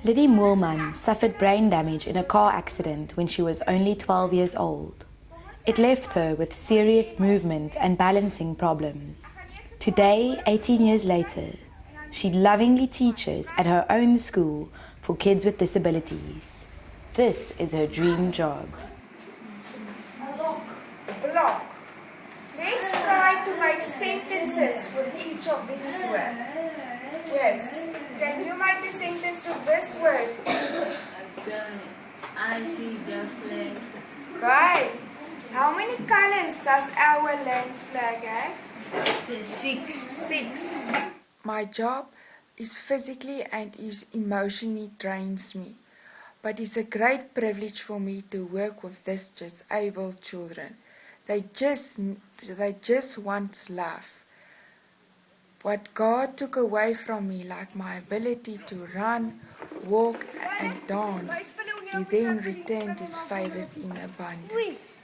Liddy Moolman suffered brain damage in a car accident when she was only 12 years old. It left her with serious movement and balancing problems. Today, 18 years later, she lovingly teaches at her own school for kids with disabilities. This is her dream job. Block. Let's try to make sentences with each of these words. Yes. Can you make a sentence with this word? I see the flag. Okay. How many colors does our land's flag have? 6. 6. My job is physically and emotionally drains me, but it's a great privilege for me to work with these disabled children. They just want love. What God took away from me, like my ability to run, walk and dance, He then returned His favors in abundance.